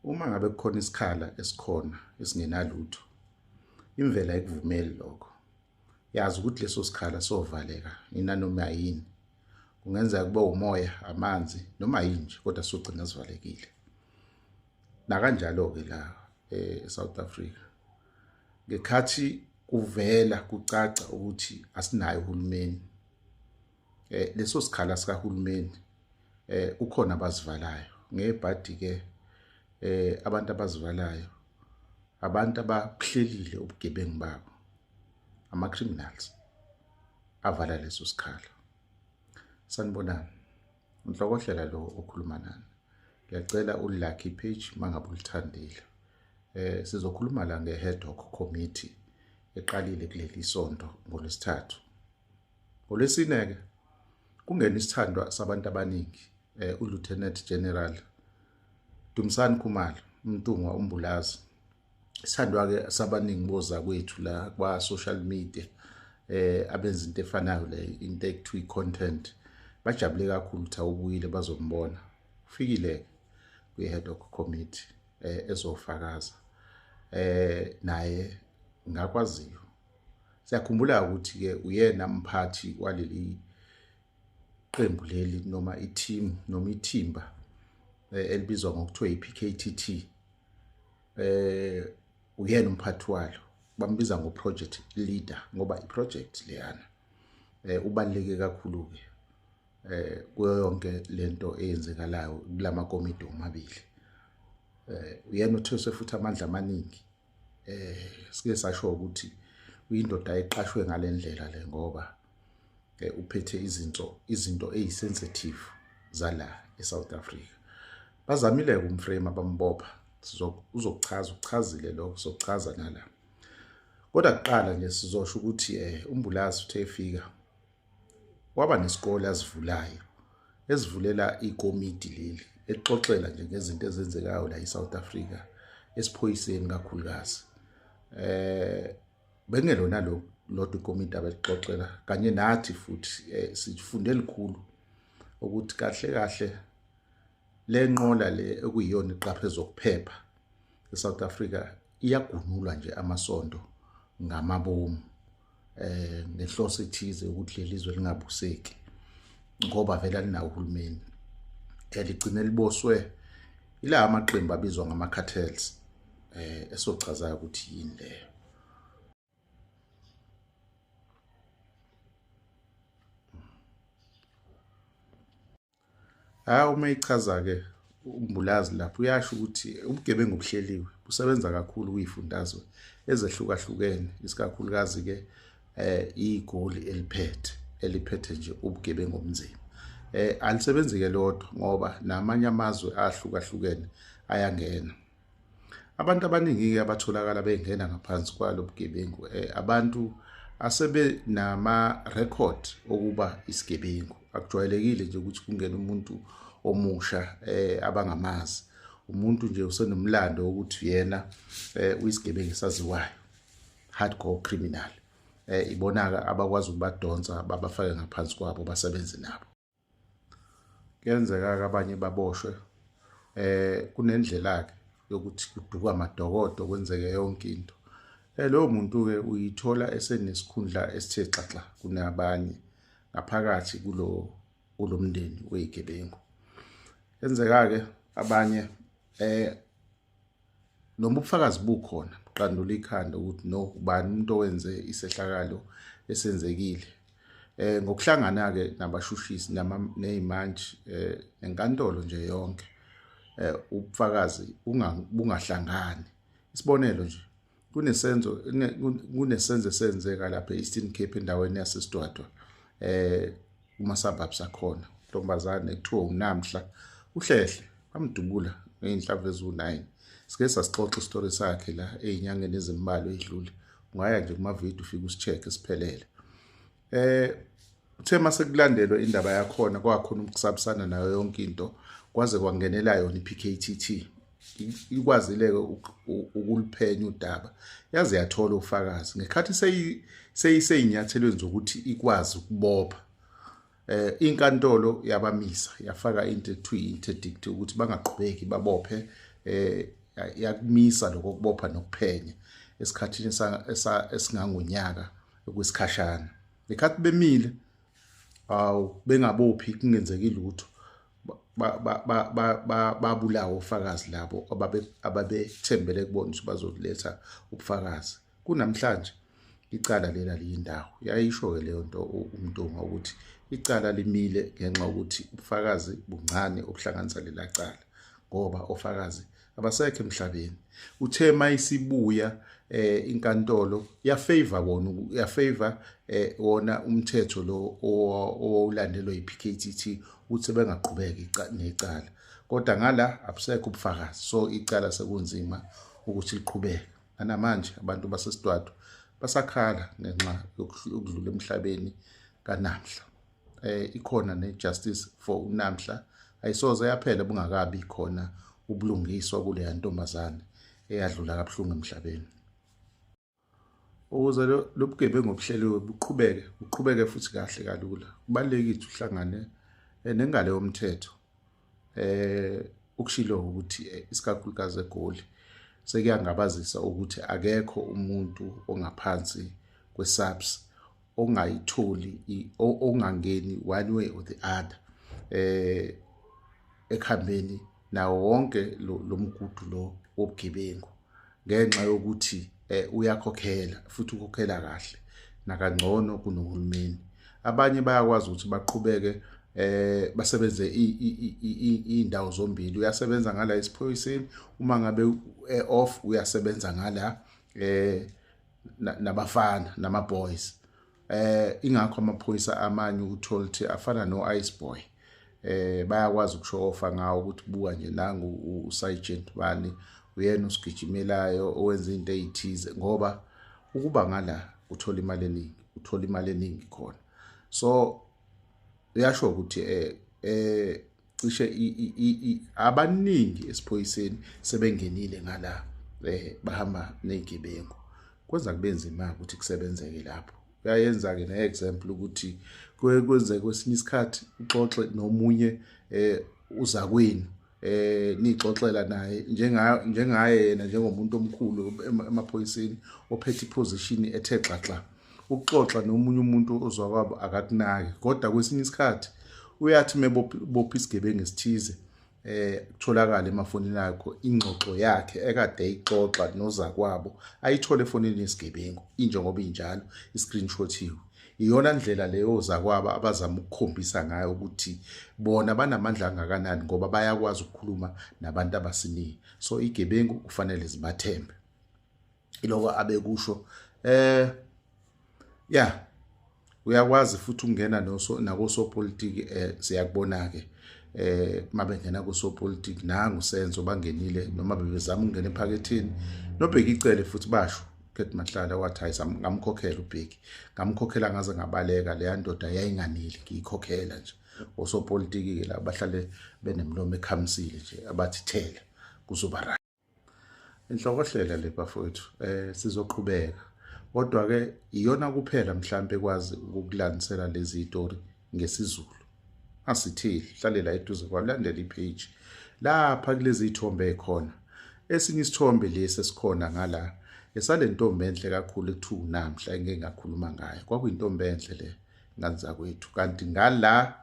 Uma ngabe kukhona isikhala esikhona esingenalutho, imvelo ayikuvumeli lokho. Yazi ukuthi leso sikhala sovaleka inanoma yini. Kungenzeka kube umoya, amanzi noma yini nje kodwa sogcina sivalekile. Nakanjalo-ke la eSouth Africa. Ngekhathi kuvela kucaca ukuthi asinayo uhulumeni. Leso sikhala sikahulumeni ukhona abazivalayo. Ngebhadi-ke abantu abazivalayo abantu abahlelile ubugebengu babo, ama-criminals avala leso sikhala. Sanibonani, unhlokohlela lo okhuluma nani. Ngiyacela ulike page mangabe ulithandile. Sizokhuluma la nge-Ad Hoc Committee eqalile kuleli sonto ngoLwesithathu. NgoLwesine-ke kungena isithandwa sabantu abaningi, uLieutenant General Dumisani Khumalo, umntungwa umbulazi. Isithandwa-ke sabaningi boza kwethu la kwa social media abenza into efanayo le into ekuthiwa i-content. Bajabule kakhulu ukuthi awubuyile bazombona. Ufikile kwi-Ad Hoc Committee ezofakaza naye ngakwaziyo. Siyakhumbula ukuthi-ke uyena mphathi waleli qembu leli noma i-team noma ithimba elibizwa ngokuthiwa i-PKTT. Uyena umphathi walo, bambiza ngo-project leader ngoba i-project leyana ubaluleke kakhulu-ke kuyo yonke lento eyenzekalayo kulama komiti omabili. Uyena uthweswe futhi amandla amaningi. Sike sasho ukuthi uyindoda eqashwe ngalendlela le ngoba uphethe izinto ezisensitive zala eSouth Africa. Bazamile ukumframe abambopha. Uchazile lokho, sokuchaza nala. Kodwa kuqala nje sizosho ukuthi umbulazi uthe efika waba nesikole azivulayo ezivulela ikomiti leli exoxela nje ngezinto ezenzekayo la eSouth Africa esiphoyiseni kakhulukazi. Bengelona lodwa ikomiti abexoxela kanye nathi futhi sifunde likhulu ukuthi kahle kahle le nqola le ekuyiyona iqaphe zokuphepha eSouth Africa iyagunulwa nje amasonto ngamabomu ngenhloso ethize ukuthi lelizwe lingabuseki ngoba vela linawo uhulumeni eligcine liboswe ila amaqembu abizwa ngama-cartels esochazayo ukuthi yini leyo. Uma ichaza-ke umbulazi lapho uyasho ukuthi ubugebengu obuhleliwe busebenza kakhulu kuyifundazwe ezehlukahlukene, isikakhulukazi-ke igoli eliphethe nje ubugebengu obunzima. Alisebenzi-ke lodwa ngoba namanye amazwe ahlukahlukene ayangena. Abantu abaningi-ke abatholakala bengena ngaphansi kwalo bugebengu abantu asebe nama-record okuba isigebengu. Akujwayelekile nje ukuthi kungena umuntu omusha abangamazi, umuntu nje usenomlando wokuthi yena uyisigebengu esaziwayo, hardcore criminal. Ibonaka abakwazi ukubadonsa babafake ngaphansi kwabo basebenze nabo. Kuyenzeka-ke abanye baboshwe kunendlela-ke yokuthi kudukwa amadokodo kwenzeke yonke into. Lowo muntu-ke uyithola esenesikhundla esithe xaxa kunabanye ngaphakathi kulo mndeni weyigebengu. Kenzeka-ke abanye noma ubufakazi bukhona buqandula ikhanda ukuthi no ubani umuntu owenze isehlakalo esenzekile. Ngokuhlangana-ke nabashushisi ney'mantshi enkantolo nje yonke ubufakazi bungahlangani. Isibonelo nje kunesenzo esenzeka lapha e-Eastern Cape endaweni yaseSidwadwa kuma-suburbs akhona. Intombazane ekuthiwa uNamhla uHlehle bamdubula ngey'nhlamvu eziwu-9. Sike sasixoxa isitori sakhe la ey'nyangeni ezimbalwa ey'dlule. Ungaya nje kuma-video ufike usi-check esiphelele. Uthe mase kulandelwe indaba yakhona kwakhona ukusabisana nayo yonke into kwaze kwangenela yona i-PKTT. Ikwazile-ke ukuliphenya udaba yaze yathola ufakazi ngekhathi seyinyathelweni zokuthi ikwazi ukubopha. Inkantolo yabamisa yafaka into ekuthiwa i-interdict ukuthi bangaqhubeki babophe yakumisa lokubopha nokuphenya esikhathini esingangonyaka kwesikhashana. Lekhathi bemile bengabophi kungenzeki lutho babulawa ofakazi labo ababethembele kubona ukuthi bazoletha ubufakazi. Kunamhlanje icala lela liyindawo yayisho-ke leyo nto uMntungwa ukuthi icala limile ngenxa yokuthi ubufakazi buncane obuhlanganisa lela cala ngoba ofakazi abasekho emhlabeni. Uthe mayisibuya inkantolo yafavor wona umthetho lo owawulandelwa yiPKTT uthi bengaqhubeki necala, kodwa ngala abusekho ubufakazi, so icala sekunzima ukuthi liqhubeke. Namanje abantu baseSidwaba basakhala ngenxa yokudlula emhlabeni kaNamhla. Ikhona nejustice for uNamhla ayisoze yaphela bungakabi khona ubulungiswa kuleya ntombazane eyadlula kabuhlungu emhlabeni. Ukuze lo bugebengu obuhleliwe buqhubeke futhi kahle kalula, kubalulekile uhlangane nengalo yomthetho ukushilo ukuthi isikakhulukazi eGoli sekuyangabazisa ukuthi akekho umuntu ongaphansi kweSAPS ongayitholi ongangeni one way or the other ekhambeni nawo wonke lo mgudu lo wobugebengu ngenxa yokuthi uyakhokhela futhi ukhokhela kahle nakangcono kunohulumeni. Abanye bayakwazi ukuthi baqhubeke basebenze indawo zombili. Uyasebenza ngala esiphoyiseni, uma ngabe off uyasebenza ngala nabafana namaboys. Ingakho amaphoyisa amanye uthola ukuthi afana no-Ice Boy bayakwazi ukushow offa ngawo ukuthi buka nje nangu uSergeant bani uyena usigijimelayo owenza into ezithize, ngoba ukuba ngala uthola imali eningi khona. So uyasho ukuthi cishe abaningi esiphoyiseni sebengenile ngala bahamba nezigebengu. Kwenza kube nzima ukuthi kusebenzeke lapho. Uyayenza ke ne-example ukuthi kwenzeke kwesinye isikhathi uxoxe nomunye uzakwenu nixoxela naye njengaye yena njengomuntu omkhulu emaphoyiseni ophethe iposition ethe xaxa. Ukuxoxa nomunye umuntu ozwakwabo akakunaki, kodwa kwesinye isikhathi uyathi mebopha isigebengu esithize kutholakala emafonini akho ingxoxo yakhe ekade ayixoxa nozakwabo ayithole efonini yesigebengu injengoba injalo i-screenshotiwe. Iyona ndlela leyo zakwabo abazama ukukhombisa ngayo ukuthi bona banamandla angakanani ngoba bayakwazi ukukhuluma nabantu abasiniye. So igebengu kufanele zibathembe. Iloko abekusho uyakwazi futhi ukungena nakosopolitiki siyakubona ke mabengena kusopolitiki nangu senzo bangenile noma bebezama ukungena ephaketheni nobheki icele futhi basho Khethi Mahlala wathi hayi ngamkhokhela uBheki, ngamkhokhela ngaze ngabaleka leya ndoda yayinganili ngiyikhokhela nje. Osopolitiki ke la bahlale benemlomo ekhamisile nje abathi thela kuzoba right. Inhlokohlela le bafowethu sizoqhubeka, kodwa ke iyona kuphela mhlambe ekwazi ukukulandisela lezi zitori ngesizulu. Asithili hlale la eduze kwalandela ipage lapha kulezi ithombe ekhona. Esinye isithombe lesi esikhona ngala esale ntombi enhle kakhulu ekuthiwa uNamhla engeke ngakhuluma ngayo. Kwakuyintombi enhle le nganza kwethu, kanti ngala